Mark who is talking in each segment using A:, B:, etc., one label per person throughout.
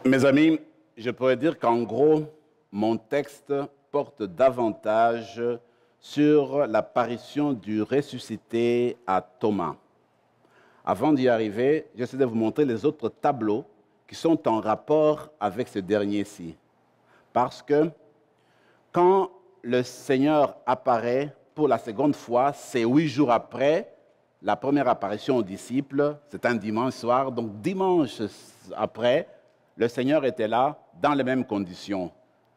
A: Mes amis, je pourrais dire qu'en gros, mon texte porte davantage sur l'apparition du ressuscité à Thomas. Avant d'y arriver, j'essaie de vous montrer les autres tableaux qui sont en rapport avec ce dernier-ci. Parce que quand le Seigneur apparaît pour la seconde fois, c'est 8 jours après la première apparition aux disciples, c'est un dimanche soir, donc dimanche après, le Seigneur était là dans les mêmes conditions.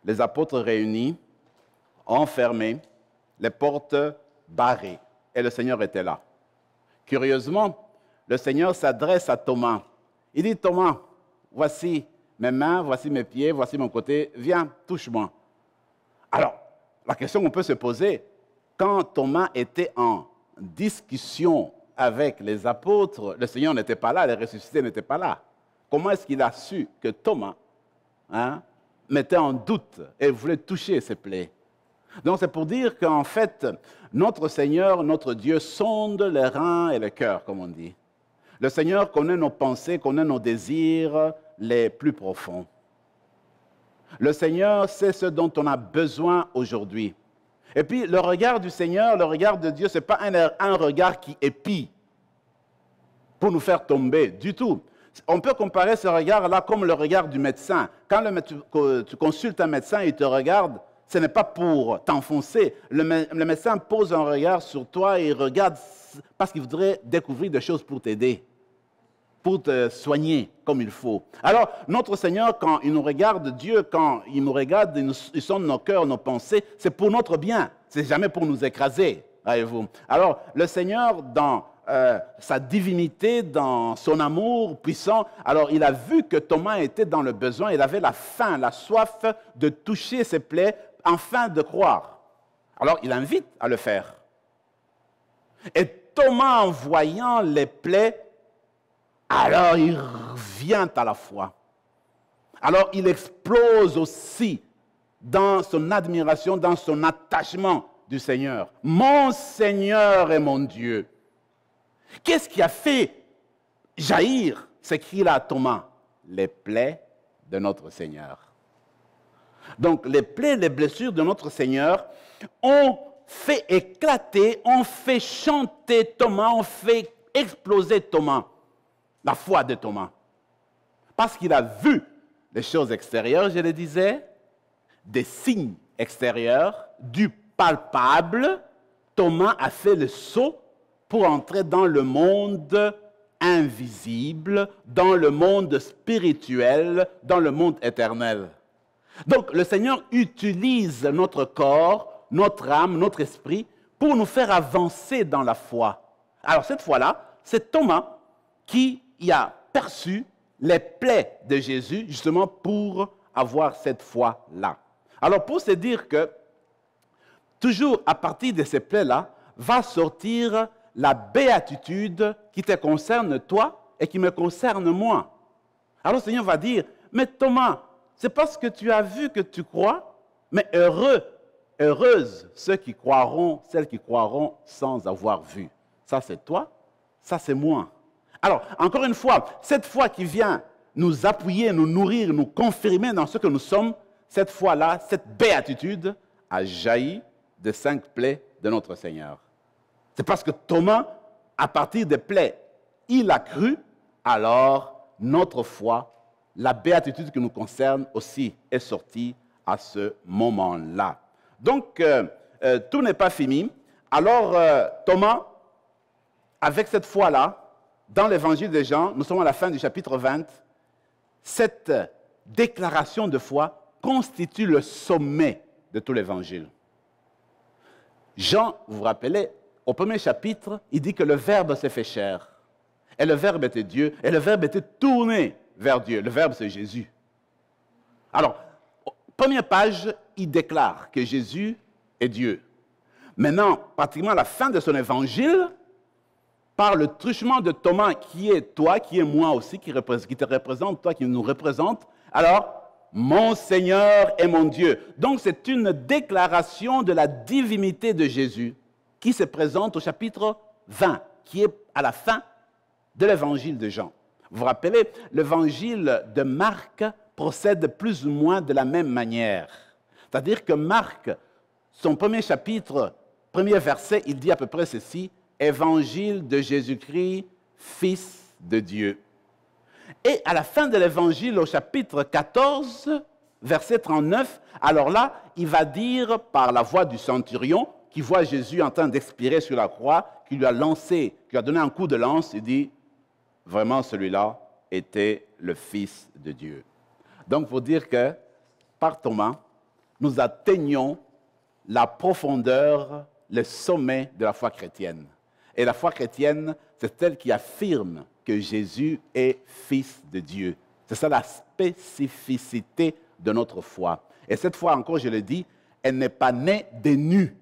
A: Les apôtres réunis, enfermés, les portes barrées, et le Seigneur était là. Curieusement, le Seigneur s'adresse à Thomas. Il dit, Thomas, voici mes mains, voici mes pieds, voici mon côté, viens, touche-moi. Alors, la question qu'on peut se poser, quand Thomas était en discussion avec les apôtres, le Seigneur n'était pas là, les ressuscités n'étaient pas là. Comment est-ce qu'il a su que Thomas mettait en doute et voulait toucher ses plaies? Donc c'est pour dire qu'en fait, notre Seigneur, notre Dieu, sonde les reins et le cœur, comme on dit. Le Seigneur connaît nos pensées, connaît nos désirs les plus profonds. Le Seigneur sait ce dont on a besoin aujourd'hui. Et puis, le regard du Seigneur, le regard de Dieu, ce n'est pas un regard qui épie pour nous faire tomber du tout. On peut comparer ce regard-là comme le regard du médecin. Quand tu consultes un médecin et il te regarde, ce n'est pas pour t'enfoncer. Le médecin pose un regard sur toi et il regarde parce qu'il voudrait découvrir des choses pour t'aider, pour te soigner comme il faut. Alors, notre Seigneur, quand il nous regarde, Dieu, quand il nous regarde, il sonde nos cœurs, nos pensées, c'est pour notre bien. C'est jamais pour nous écraser, voyez-vous. Alors, le Seigneur, dans sa divinité, dans son amour puissant, alors il a vu que Thomas était dans le besoin, il avait la faim, la soif de toucher ses plaies, afin de croire. Alors, il invite à le faire. Et Thomas, en voyant les plaies, alors il revient à la foi. Alors il explose aussi dans son admiration, dans son attachement du Seigneur. Mon Seigneur et mon Dieu. Qu'est-ce qui a fait jaillir, s'écrie là Thomas? Les plaies de notre Seigneur. Donc les plaies, les blessures de notre Seigneur ont fait éclater, ont fait chanter Thomas, ont fait exploser Thomas. La foi de Thomas. Parce qu'il a vu les choses extérieures, je le disais, des signes extérieurs, du palpable. Thomas a fait le saut pour entrer dans le monde invisible, dans le monde spirituel, dans le monde éternel. Donc le Seigneur utilise notre corps, notre âme, notre esprit pour nous faire avancer dans la foi. Alors cette fois-là, c'est Thomas qui y a perçu les plaies de Jésus, justement pour avoir cette foi-là. Alors, pour se dire que, toujours à partir de ces plaies-là, va sortir la béatitude qui te concerne toi et qui me concerne moi. Alors, le Seigneur va dire, mais Thomas, c'est parce que tu as vu que tu crois, mais heureuses celles qui croiront sans avoir vu. Ça, c'est toi, ça, c'est moi. Alors, encore une fois, cette foi qui vient nous appuyer, nous nourrir, nous confirmer dans ce que nous sommes, cette foi-là, cette béatitude a jailli des 5 plaies de notre Seigneur. C'est parce que Thomas, à partir des plaies, il a cru, alors notre foi, la béatitude qui nous concerne aussi, est sortie à ce moment-là. Donc, tout n'est pas fini. Alors, Thomas, avec cette foi-là, dans l'évangile de Jean, nous sommes à la fin du chapitre 20, cette déclaration de foi constitue le sommet de tout l'évangile. Jean, vous vous rappelez, au premier chapitre, il dit que le Verbe s'est fait chair. Et le Verbe était Dieu, et le Verbe était tourné vers Dieu. Le Verbe, c'est Jésus. Alors, première page, il déclare que Jésus est Dieu. Maintenant, pratiquement à la fin de son évangile, par le truchement de Thomas, qui est toi, qui est moi aussi, qui te représente, toi, qui nous représente, alors, mon Seigneur et mon Dieu. Donc, c'est une déclaration de la divinité de Jésus qui se présente au chapitre 20, qui est à la fin de l'évangile de Jean. Vous vous rappelez, l'évangile de Marc procède plus ou moins de la même manière. C'est-à-dire que Marc, son premier chapitre, premier verset, il dit à peu près ceci, « Évangile de Jésus-Christ, Fils de Dieu ». Et à la fin de l'évangile, au chapitre 14, verset 39, alors là, il va dire par la voix du centurion, qui voit Jésus en train d'expirer sur la croix, qui lui a lancé, qui lui a donné un coup de lance, il dit, vraiment celui-là était le Fils de Dieu. Donc, pour dire que, par Thomas, nous atteignons la profondeur, le sommet de la foi chrétienne. Et la foi chrétienne, c'est celle qui affirme que Jésus est Fils de Dieu. C'est ça la spécificité de notre foi. Et cette foi, encore, je le dis, elle n'est pas née des nus.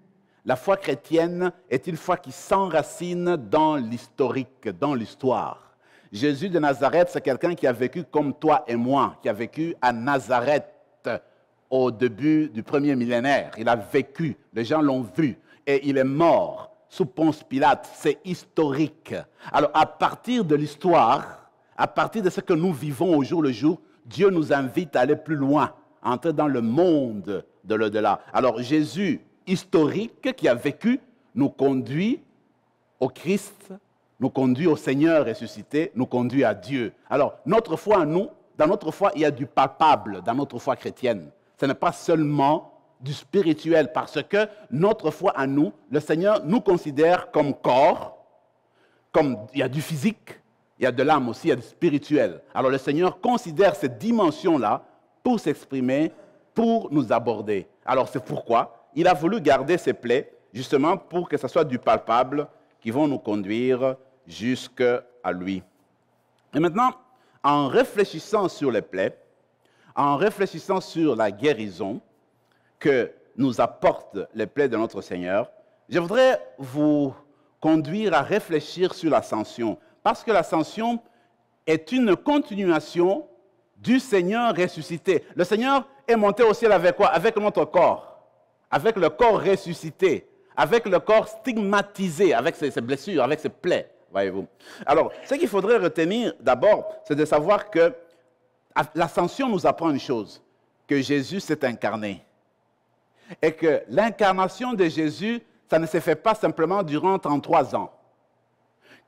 A: La foi chrétienne est une foi qui s'enracine dans l'historique, dans l'histoire. Jésus de Nazareth, c'est quelqu'un qui a vécu comme toi et moi, qui a vécu à Nazareth au début du premier millénaire. Il a vécu, les gens l'ont vu, et il est mort sous Ponce Pilate. C'est historique. Alors, à partir de l'histoire, à partir de ce que nous vivons au jour le jour, Dieu nous invite à aller plus loin, à entrer dans le monde de l'au-delà. Alors, Jésus, historique, qui a vécu, nous conduit au Christ, nous conduit au Seigneur ressuscité, nous conduit à Dieu. Alors, notre foi en nous, dans notre foi, il y a du palpable dans notre foi chrétienne. Ce n'est pas seulement du spirituel, parce que notre foi en nous, le Seigneur nous considère comme corps, comme il y a du physique, il y a de l'âme aussi, il y a du spirituel. Alors le Seigneur considère cette dimension-là pour s'exprimer, pour nous aborder. Alors c'est pourquoi il a voulu garder ces plaies, justement pour que ce soit du palpable qui vont nous conduire jusqu'à lui. Et maintenant, en réfléchissant sur les plaies, en réfléchissant sur la guérison que nous apportent les plaies de notre Seigneur, je voudrais vous conduire à réfléchir sur l'ascension. Parce que l'ascension est une continuation du Seigneur ressuscité. Le Seigneur est monté au ciel avec quoi? Avec notre corps. Avec le corps ressuscité. Avec le corps stigmatisé, avec ses blessures, avec ses plaies, voyez-vous. Alors, ce qu'il faudrait retenir d'abord, c'est de savoir que l'ascension nous apprend une chose, que Jésus s'est incarné. Et que l'incarnation de Jésus, ça ne se fait pas simplement durant 33 ans.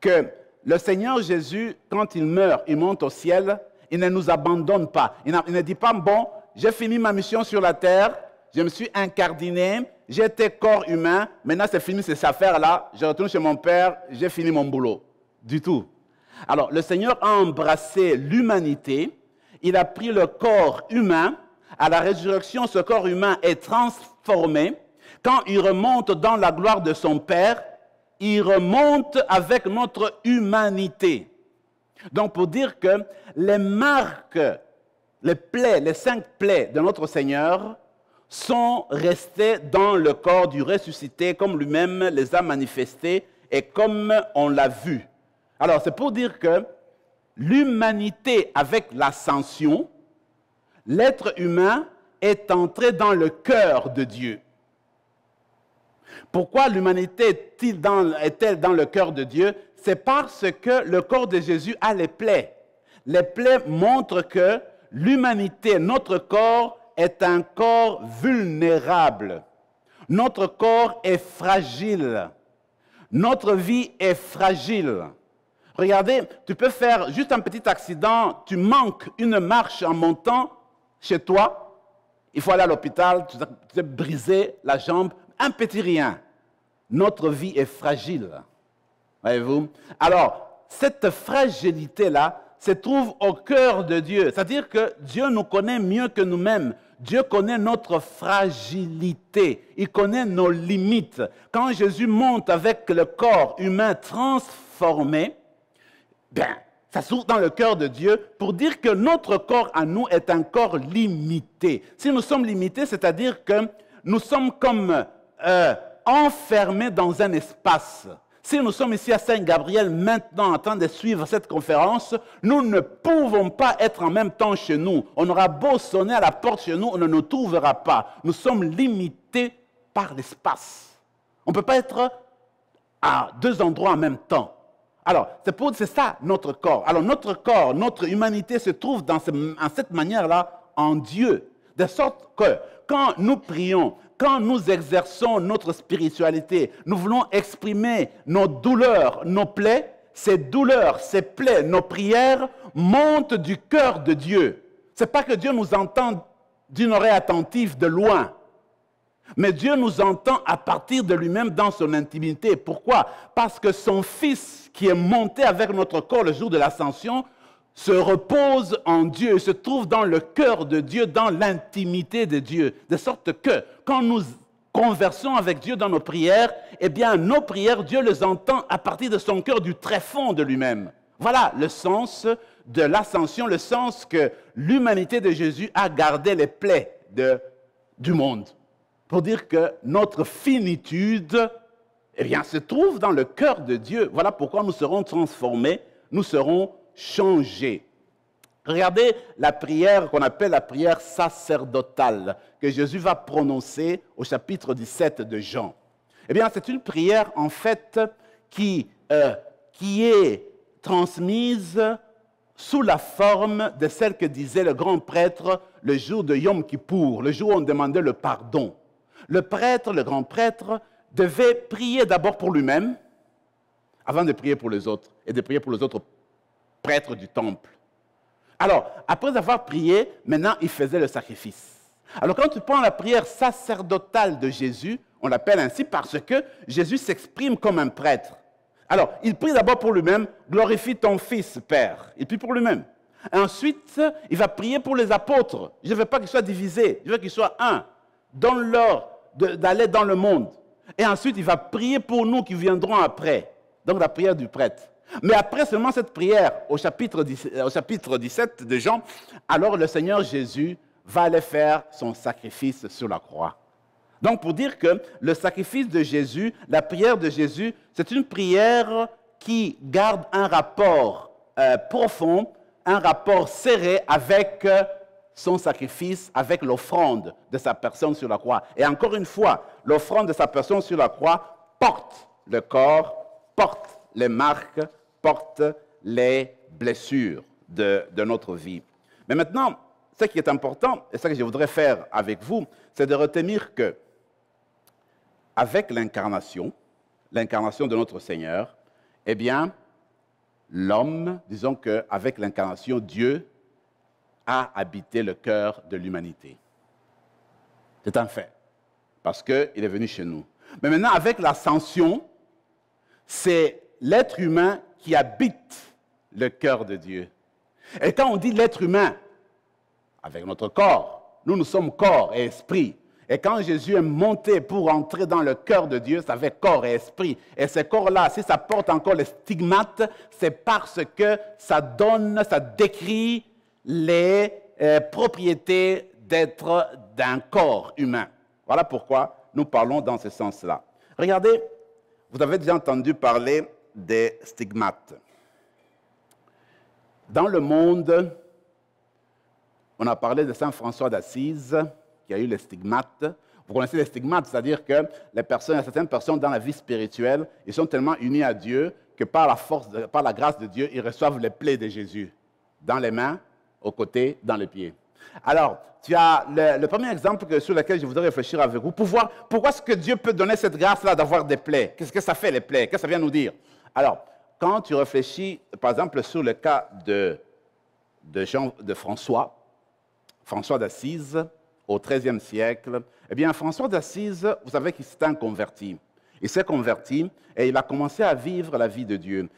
A: Que le Seigneur Jésus, quand il meurt, il monte au ciel, il ne nous abandonne pas. Il ne dit pas, bon, j'ai fini ma mission sur la terre, je me suis incardiné, j'étais corps humain, maintenant c'est fini cette affaire-là, je retourne chez mon Père, j'ai fini mon boulot. Du tout. Alors, le Seigneur a embrassé l'humanité, il a pris le corps humain, à la résurrection, ce corps humain est transformé. Quand il remonte dans la gloire de son Père, il remonte avec notre humanité. Donc, pour dire que les marques, les plaies, les 5 plaies de notre Seigneur sont restées dans le corps du ressuscité, comme lui-même les a manifestées et comme on l'a vu. Alors, c'est pour dire que l'humanité avec l'ascension, l'être humain est entré dans le cœur de Dieu. Pourquoi l'humanité est-elle dans le cœur de Dieu? C'est parce que le corps de Jésus a les plaies. Les plaies montrent que l'humanité, notre corps, est un corps vulnérable. Notre corps est fragile. Notre vie est fragile. Regardez, tu peux faire juste un petit accident, tu manques une marche en montant chez toi, il faut aller à l'hôpital, tu t'es brisé la jambe, un petit rien. Notre vie est fragile. Voyez-vous? Alors, cette fragilité-là se trouve au cœur de Dieu. C'est-à-dire que Dieu nous connaît mieux que nous-mêmes. Dieu connaît notre fragilité. Il connaît nos limites. Quand Jésus monte avec le corps humain transformé, ça s'ouvre dans le cœur de Dieu pour dire que notre corps à nous est un corps limité. Si nous sommes limités, c'est-à-dire que nous sommes comme enfermés dans un espace. Si nous sommes ici à Saint-Gabriel maintenant en train de suivre cette conférence, nous ne pouvons pas être en même temps chez nous. On aura beau sonner à la porte chez nous, on ne nous trouvera pas. Nous sommes limités par l'espace. On ne peut pas être à 2 endroits en même temps. Alors, c'est ça notre corps. Alors, notre corps, notre humanité se trouve en cette manière-là en Dieu. De sorte que quand nous prions, quand nous exerçons notre spiritualité, nous voulons exprimer nos douleurs, nos plaies, ces douleurs, ces plaies, nos prières montent du cœur de Dieu. Ce n'est pas que Dieu nous entend d'une oreille attentive de loin, mais Dieu nous entend à partir de lui-même dans son intimité. Pourquoi? Parce que son Fils qui est monté avec notre corps le jour de l'ascension se repose en Dieu, se trouve dans le cœur de Dieu, dans l'intimité de Dieu. De sorte que quand nous conversons avec Dieu dans nos prières, eh bien nos prières, Dieu les entend à partir de son cœur, du tréfonds de lui-même. Voilà le sens de l'ascension, le sens que l'humanité de Jésus a gardé les plaies du monde. Pour dire que notre finitude, eh bien, se trouve dans le cœur de Dieu. Voilà pourquoi nous serons transformés, nous serons changés. Regardez la prière qu'on appelle la prière sacerdotale que Jésus va prononcer au chapitre 17 de Jean. Eh bien, c'est une prière, en fait, qui est transmise sous la forme de celle que disait le grand prêtre le jour de Yom Kippour, le jour où on demandait le pardon. Le prêtre, le grand prêtre, devait prier d'abord pour lui-même, avant de prier pour les autres, et de prier pour les autres prêtres du temple. Alors, après avoir prié, maintenant, il faisait le sacrifice. Alors, quand tu prends la prière sacerdotale de Jésus, on l'appelle ainsi parce que Jésus s'exprime comme un prêtre. Alors, il prie d'abord pour lui-même, glorifie ton Fils, Père. Il prie pour lui-même. Ensuite, il va prier pour les apôtres. Je ne veux pas qu'ils soient divisés, je veux qu'ils soient un. Donne-leur d'aller dans le monde. Et ensuite, il va prier pour nous qui viendrons après. Donc, la prière du prêtre. Mais après seulement cette prière, au chapitre 17 de Jean, alors le Seigneur Jésus va aller faire son sacrifice sur la croix. Donc, pour dire que le sacrifice de Jésus, la prière de Jésus, c'est une prière qui garde un rapport profond, un rapport serré avec son sacrifice, avec l'offrande de sa personne sur la croix. Et encore une fois, l'offrande de sa personne sur la croix porte le corps, porte les marques, porte les blessures de notre vie. Mais maintenant, ce qui est important, et ce que je voudrais faire avec vous, c'est de retenir que, avec l'incarnation de notre Seigneur, eh bien, l'homme, disons qu'avec l'incarnation, Dieu a habité le cœur de l'humanité. C'est un fait, parce qu'il est venu chez nous. Mais maintenant, avec l'ascension, c'est l'être humain qui habite le cœur de Dieu. Et quand on dit l'être humain, avec notre corps, nous sommes corps et esprit. Et quand Jésus est monté pour entrer dans le cœur de Dieu, c'est avec corps et esprit. Et ce corps-là, si ça porte encore les stigmates, c'est parce que ça décrit les propriétés d'être d'un corps humain. Voilà pourquoi nous parlons dans ce sens-là. Regardez, vous avez déjà entendu parler des stigmates. Dans le monde, on a parlé de Saint François d'Assise, qui a eu les stigmates. Vous connaissez les stigmates, c'est-à-dire que certaines personnes dans la vie spirituelle, ils sont tellement unis à Dieu que par la grâce de Dieu, ils reçoivent les plaies de Jésus, dans les mains, aux côtés, dans les pieds. Alors, tu as le premier exemple sur lequel je voudrais réfléchir avec vous, pour voir pourquoi est-ce que Dieu peut donner cette grâce-là d'avoir des plaies. Qu'est-ce que ça fait, les plaies? Qu'est-ce que ça vient nous dire? Alors, quand tu réfléchis, par exemple, sur le cas de François d'Assise, au XIIIe siècle, eh bien, François d'Assise, vous savez qu'il s'est un converti. Il s'est converti et il a commencé à vivre la vie de Dieu.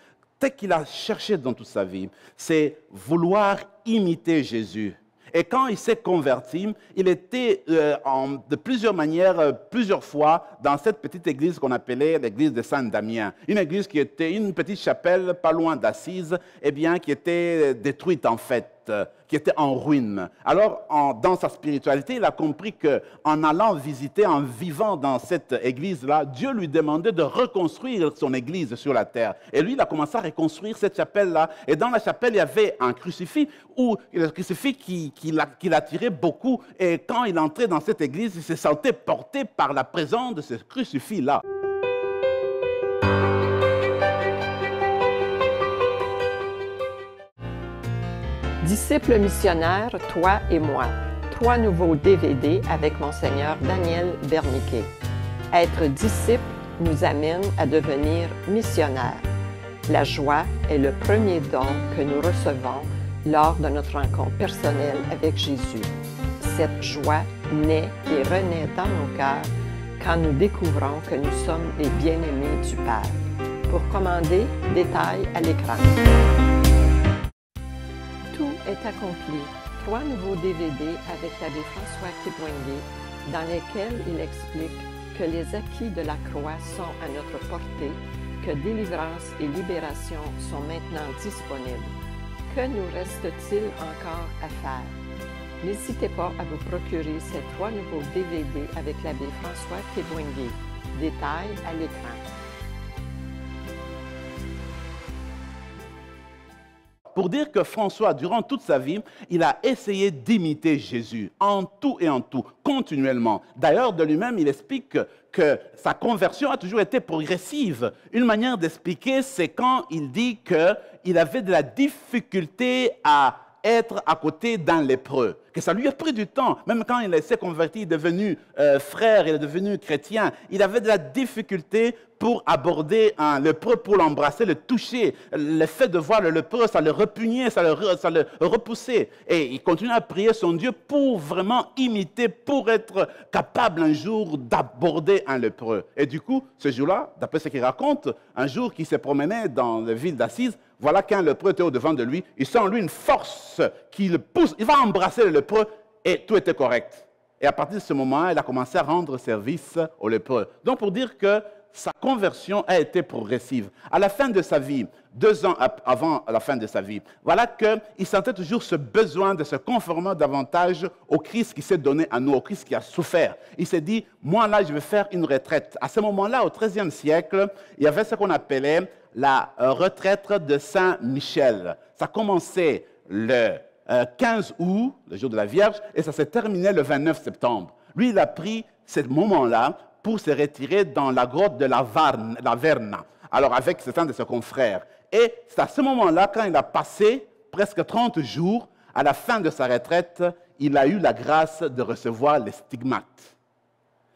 A: Ce qu'il a cherché dans toute sa vie, c'est vouloir imiter Jésus. Et quand il s'est converti, il était de plusieurs manières, plusieurs fois, dans cette petite église qu'on appelait l'église de Saint-Damien. Une église qui était une petite chapelle, pas loin d'Assise, eh bien, qui était détruite en fait, qui était en ruine. Alors, dans sa spiritualité, il a compris qu'en allant visiter, en vivant dans cette église-là, Dieu lui demandait de reconstruire son église sur la terre. Et lui, il a commencé à reconstruire cette chapelle-là. Et dans la chapelle, il y avait un crucifix, le crucifix qui l'attirait beaucoup. Et quand il entrait dans cette église, il se sentait porté par la présence de ce crucifix-là.
B: Disciples missionnaires, toi et moi. 3 nouveaux DVD avec Monseigneur Daniel Berniquet. Être disciple nous amène à devenir missionnaire. La joie est le premier don que nous recevons lors de notre rencontre personnelle avec Jésus. Cette joie naît et renaît dans nos cœurs quand nous découvrons que nous sommes les bien-aimés du Père. Pour commander, détails à l'écran. Tout est accompli. 3 nouveaux DVD avec l'abbé François Kibwenge, dans lesquels il explique que les acquis de la croix sont à notre portée, que délivrance et libération sont maintenant disponibles. Que nous reste-t-il encore à faire? N'hésitez pas à vous procurer ces 3 nouveaux DVD avec l'abbé François Kibwenge. Détails à l'écran.
A: Pour dire que François, durant toute sa vie, il a essayé d'imiter Jésus en tout et en tout, continuellement. D'ailleurs, de lui-même, il explique que sa conversion a toujours été progressive. Une manière d'expliquer, c'est quand il dit qu'il avait de la difficulté à être à côté d'un lépreux, que ça lui a pris du temps. Même quand il s'est converti, il est devenu frère, il est devenu chrétien, il avait de la difficulté pour aborder un lépreux, pour l'embrasser, le toucher. Le fait de voir le lépreux, ça le repugnait, ça le repoussait. Et il continue à prier son Dieu pour vraiment imiter, pour être capable un jour d'aborder un lépreux. Et du coup, ce jour-là, d'après ce qu'il raconte, un jour qu'il s'est promené dans la ville d'Assise, voilà qu'un lépreux était au-devant de lui, il sent en lui une force qui le pousse, il va embrasser le lépreux et tout était correct. Et à partir de ce moment, il a commencé à rendre service au lépreux. Donc pour dire que sa conversion a été progressive. À la fin de sa vie, 2 ans avant la fin de sa vie, voilà qu'il sentait toujours ce besoin de se conformer davantage au Christ qui s'est donné à nous, au Christ qui a souffert. Il s'est dit, moi là, je vais faire une retraite. À ce moment-là, au XIIIe siècle, il y avait ce qu'on appelait la retraite de Saint-Michel. Ça commençait le 15 août, le jour de la Vierge, et ça s'est terminé le 29 septembre. Lui, il a pris ce moment-là pour se retirer dans la grotte de la Verna, alors avec certains de ses confrères. Et c'est à ce moment-là, quand il a passé presque 30 jours, à la fin de sa retraite, il a eu la grâce de recevoir les stigmates.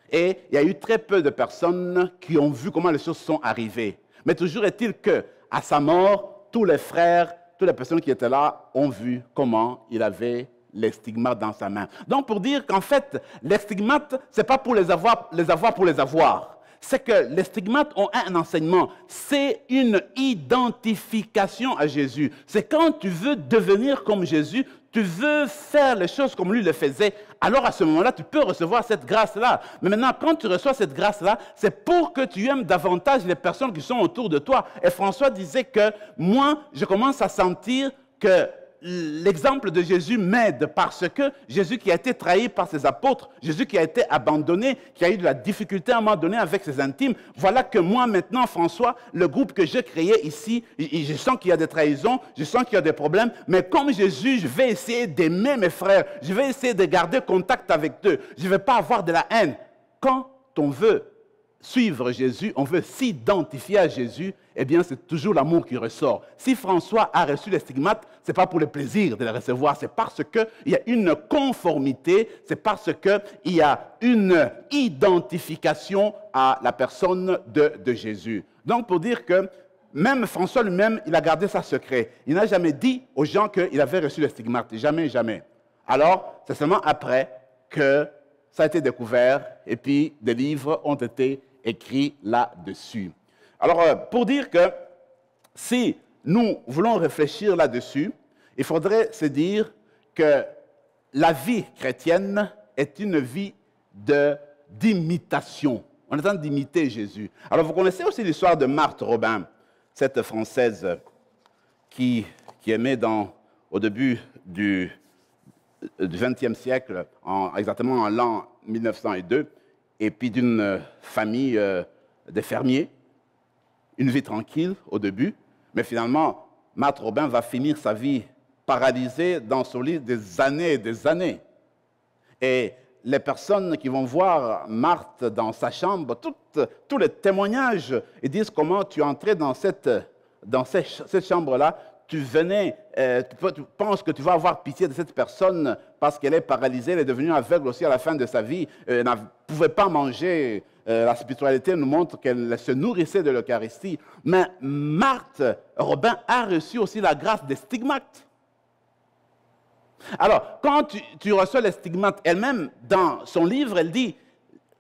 A: Et il y a eu très peu de personnes qui ont vu comment les choses sont arrivées. Mais toujours est-il qu'à sa mort, tous les frères, toutes les personnes qui étaient là ont vu comment il avait les stigmates dans sa main. Donc, pour dire qu'en fait, les stigmates, ce n'est pas pour les avoir pour les avoir. C'est que les stigmates ont un enseignement. C'est une identification à Jésus. C'est quand tu veux devenir comme Jésus, tu veux faire les choses comme lui le faisait, alors à ce moment-là, tu peux recevoir cette grâce-là. Mais maintenant, quand tu reçois cette grâce-là, c'est pour que tu aimes davantage les personnes qui sont autour de toi. Et François disait que moi, je commence à sentir que l'exemple de Jésus m'aide parce que Jésus qui a été trahi par ses apôtres, Jésus qui a été abandonné, qui a eu de la difficulté à un moment donné avec ses intimes, voilà que moi maintenant, François, le groupe que j'ai créé ici, je sens qu'il y a des trahisons, je sens qu'il y a des problèmes, mais comme Jésus, je vais essayer d'aimer mes frères, je vais essayer de garder contact avec eux, je ne vais pas avoir de la haine. Quand on veut suivre Jésus, on veut s'identifier à Jésus, eh bien, c'est toujours l'amour qui ressort. Si François a reçu les stigmates, ce n'est pas pour le plaisir de les recevoir, c'est parce qu'il y a une conformité, c'est parce qu'il y a une identification à la personne de Jésus. Donc, pour dire que même François lui-même, il a gardé ça secret. Il n'a jamais dit aux gens qu'il avait reçu les stigmates. Jamais, jamais. Alors, c'est seulement après que ça a été découvert et puis des livres ont été écrits là-dessus. Alors, pour dire que si nous voulons réfléchir là-dessus, il faudrait se dire que la vie chrétienne est une vie d'imitation. On est en train d'imiter Jésus. Alors, vous connaissez aussi l'histoire de Marthe Robin, cette Française qui est née au début du XXe siècle, exactement en l'an 1902, et puis d'une famille de fermiers. Une vie tranquille au début, mais finalement, Marthe Robin va finir sa vie paralysée dans son lit des années et des années. Et les personnes qui vont voir Marthe dans sa chambre, tous les témoignages, ils disent comment tu es entré dans cette chambre-là, tu penses que tu vas avoir pitié de cette personne parce qu'elle est paralysée, elle est devenue aveugle aussi à la fin de sa vie, elle ne pouvait pas manger. La spiritualité nous montre qu'elle se nourrissait de l'Eucharistie. Mais Marthe Robin a reçu aussi la grâce des stigmates. Alors, quand tu reçois les stigmates, elle-même, dans son livre, elle dit,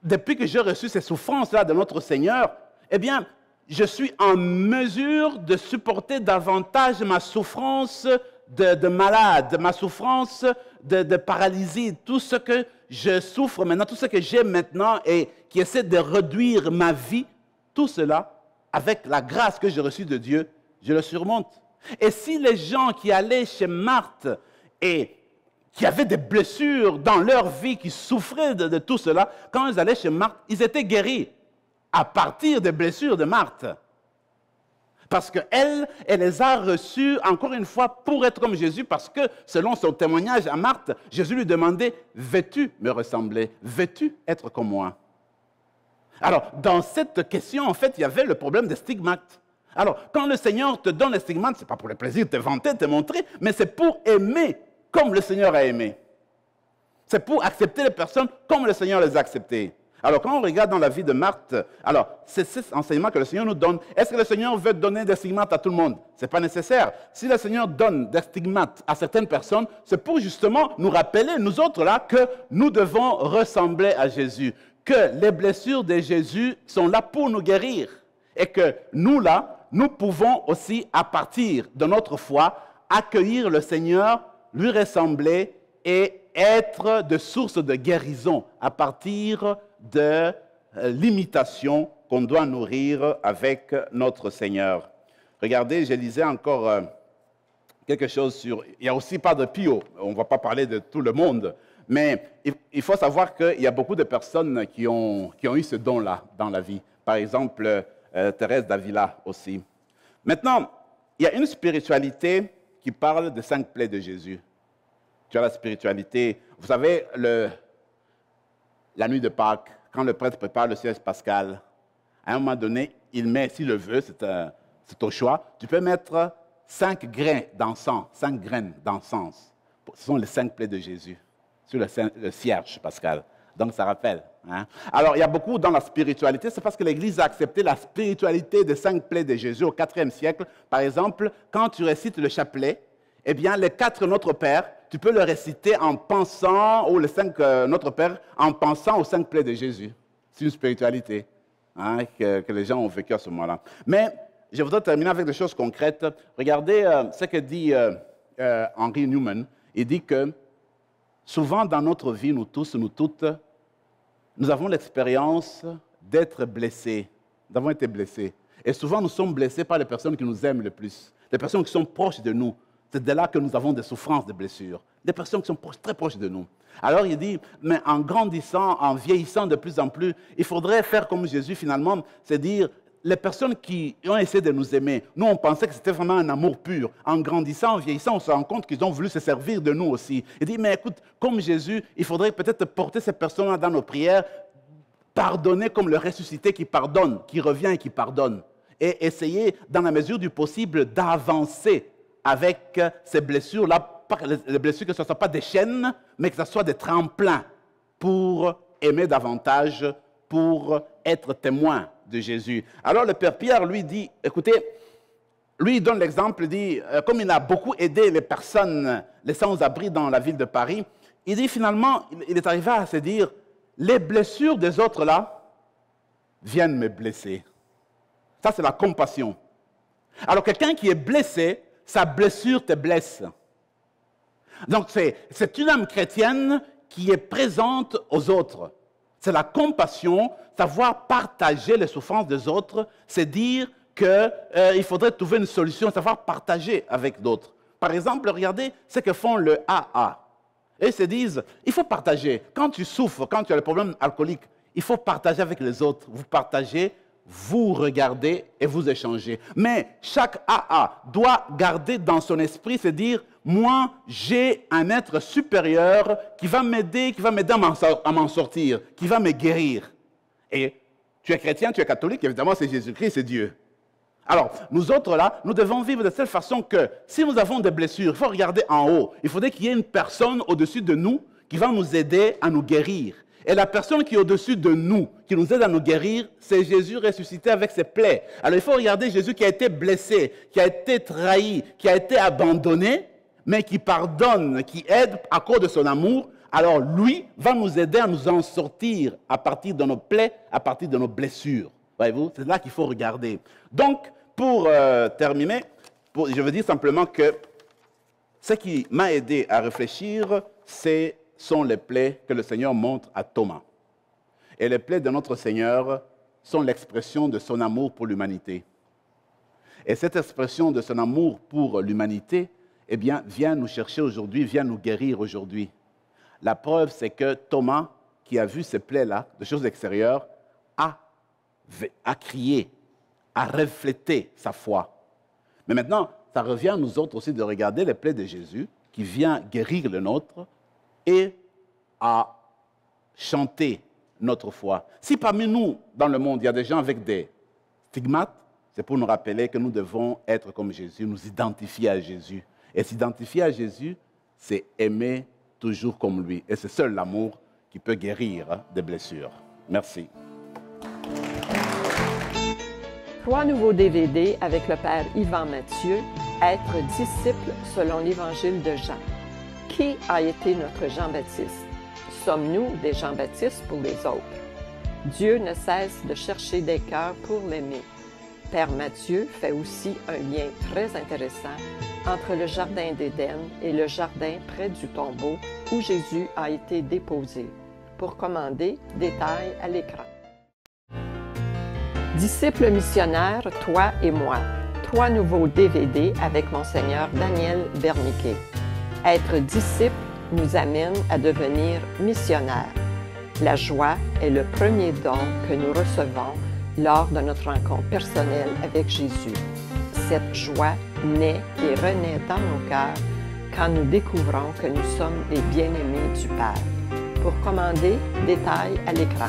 A: depuis que j'ai reçu ces souffrances-là de notre Seigneur, eh bien, je suis en mesure de supporter davantage ma souffrance de malade, ma souffrance de paralysie, tout ce que je souffre maintenant, tout ce que j'ai maintenant et qui essaie de réduire ma vie, tout cela, avec la grâce que j'ai reçue de Dieu, je le surmonte. Et si les gens qui allaient chez Marthe et qui avaient des blessures dans leur vie, qui souffraient de tout cela, quand ils allaient chez Marthe, ils étaient guéris à partir des blessures de Marthe. Parce qu'elle les a reçus, encore une fois, pour être comme Jésus, parce que, selon son témoignage à Marthe, Jésus lui demandait, « Veux-tu me ressembler? Veux-tu être comme moi ?» Alors, dans cette question, en fait, il y avait le problème des stigmates. Alors, quand le Seigneur te donne les stigmates, ce n'est pas pour le plaisir de te vanter, de te montrer, mais c'est pour aimer comme le Seigneur a aimé. C'est pour accepter les personnes comme le Seigneur les a acceptées. Alors, quand on regarde dans la vie de Marthe, alors, c'est cet enseignement que le Seigneur nous donne. Est-ce que le Seigneur veut donner des stigmates à tout le monde? Ce n'est pas nécessaire. Si le Seigneur donne des stigmates à certaines personnes, c'est pour justement nous rappeler, nous autres là, que nous devons ressembler à Jésus. Que les blessures de Jésus sont là pour nous guérir. Et que nous là, nous pouvons aussi, à partir de notre foi, accueillir le Seigneur, lui ressembler et être de source de guérison à partir de l'imitation qu'on doit nourrir avec notre Seigneur. Regardez, je lisais encore quelque chose sur... Il n'y a aussi pas de Pio, on ne va pas parler de tout le monde, mais il faut savoir qu'il y a beaucoup de personnes qui ont eu ce don-là dans la vie. Par exemple, Thérèse d'Avila aussi. Maintenant, il y a une spiritualité qui parle des 5 plaies de Jésus. Tu as la spiritualité. Vous savez, la nuit de Pâques, quand le prêtre prépare le siège pascal, à un moment donné, il met, s'il le veut, c'est au choix, tu peux mettre 5 grains d'encens, 5 graines d'encens. Ce sont les 5 plaies de Jésus sur le cierge pascal. Donc, ça rappelle. Hein? Alors, il y a beaucoup dans la spiritualité, c'est parce que l'Église a accepté la spiritualité des 5 plaies de Jésus au IVe siècle. Par exemple, quand tu récites le chapelet, eh bien, les 4 Notre Père, tu peux le réciter en pensant, ou les 5 Notre Père, en pensant aux 5 plaies de Jésus. C'est une spiritualité hein, que les gens ont vécu à ce moment-là. Mais je voudrais terminer avec des choses concrètes. Regardez ce que dit Henry Newman. Il dit que souvent dans notre vie, nous tous, nous toutes, nous avons l'expérience d'être blessés. Nous avons été blessés. Et souvent, nous sommes blessés par les personnes qui nous aiment le plus, les personnes qui sont proches de nous. C'est de là que nous avons des souffrances, des blessures. Des personnes qui sont très proches de nous. Alors il dit, mais en grandissant, en vieillissant de plus en plus, il faudrait faire comme Jésus finalement, c'est dire, les personnes qui ont essayé de nous aimer, nous on pensait que c'était vraiment un amour pur. En grandissant, en vieillissant, on se rend compte qu'ils ont voulu se servir de nous aussi. Il dit, mais écoute, comme Jésus, il faudrait peut-être porter ces personnes-là dans nos prières, pardonner comme le ressuscité qui pardonne, qui revient et qui pardonne. Et essayer, dans la mesure du possible, d'avancer avec ces blessures-là, les blessures que ce ne soient pas des chaînes, mais que ce soit des tremplins pour aimer davantage, pour être témoin de Jésus. Alors le Père Pierre lui dit, écoutez, lui il donne l'exemple, il dit, comme il a beaucoup aidé les personnes, les sans-abri dans la ville de Paris, il dit finalement, il est arrivé à se dire, les blessures des autres là viennent me blesser. Ça c'est la compassion. Alors quelqu'un qui est blessé, sa blessure te blesse. Donc c'est une âme chrétienne qui est présente aux autres. C'est la compassion, savoir partager les souffrances des autres, c'est dire qu'il faudrait trouver une solution, savoir partager avec d'autres. Par exemple, regardez ce que font le AA. Et ils se disent, il faut partager. Quand tu souffres, quand tu as le problème alcoolique, il faut partager avec les autres. Vous partagez, vous regardez et vous échangez. Mais chaque AA doit garder dans son esprit, c'est dire, moi, j'ai un être supérieur qui va m'aider à m'en sortir, qui va me guérir. Et tu es chrétien, tu es catholique, évidemment, c'est Jésus-Christ, c'est Dieu. Alors, nous autres là, nous devons vivre de telle façon que si nous avons des blessures, il faut regarder en haut. Il faudrait qu'il y ait une personne au-dessus de nous qui va nous aider à nous guérir. Et la personne qui est au-dessus de nous, qui nous aide à nous guérir, c'est Jésus ressuscité avec ses plaies. Alors, il faut regarder Jésus qui a été blessé, qui a été trahi, qui a été abandonné, mais qui pardonne, qui aide à cause de son amour. Alors, lui va nous aider à nous en sortir à partir de nos plaies, à partir de nos blessures. Voyez-vous, c'est là qu'il faut regarder. Donc, pour terminer, je veux dire simplement que ce qui m'a aidé à réfléchir, sont les plaies que le Seigneur montre à Thomas. Et les plaies de notre Seigneur sont l'expression de son amour pour l'humanité. Et cette expression de son amour pour l'humanité, eh bien, vient nous chercher aujourd'hui, vient nous guérir aujourd'hui. La preuve, c'est que Thomas, qui a vu ces plaies-là, de choses extérieures, a crié, a reflété sa foi. Mais maintenant, ça revient à nous autres aussi de regarder les plaies de Jésus, qui vient guérir le nôtre, et à chanter notre foi. Si parmi nous, dans le monde, il y a des gens avec des stigmates, c'est pour nous rappeler que nous devons être comme Jésus, nous identifier à Jésus. Et s'identifier à Jésus, c'est aimer toujours comme lui. Et c'est seul l'amour qui peut guérir des blessures. Merci.
B: 3 nouveaux DVD avec le Père Yvan Mathieu, Être disciple selon l'Évangile de Jean. Qui a été notre Jean-Baptiste? Sommes-nous des Jean-Baptistes pour les autres? Dieu ne cesse de chercher des cœurs pour l'aimer. Père Mathieu fait aussi un lien très intéressant entre le Jardin d'Éden et le jardin près du tombeau où Jésus a été déposé. Pour commander, détails à l'écran. Disciples missionnaires, toi et moi. 3 nouveaux DVD avec Monseigneur Daniel Berniquet. Être disciple nous amène à devenir missionnaires. La joie est le premier don que nous recevons lors de notre rencontre personnelle avec Jésus. Cette joie naît et renaît dans nos cœurs quand nous découvrons que nous sommes les bien-aimés du Père. Pour commander, détails à l'écran.